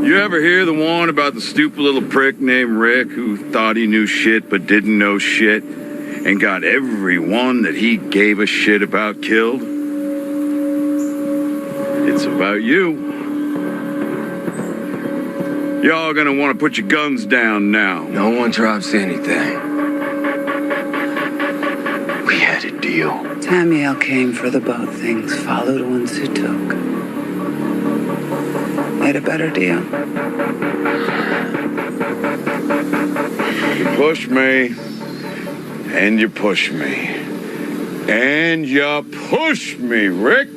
You ever hear the one about the stupid little prick named Rick who thought he knew shit but didn't know shit and got everyone that he gave a shit about killed? It's about you. Y'all gonna want to put your guns down now. No one drops anything. We had a deal. Tamiel came for the boat things, followed ones who took. Made a better deal. You push me, and you push me, and you push me, Rick.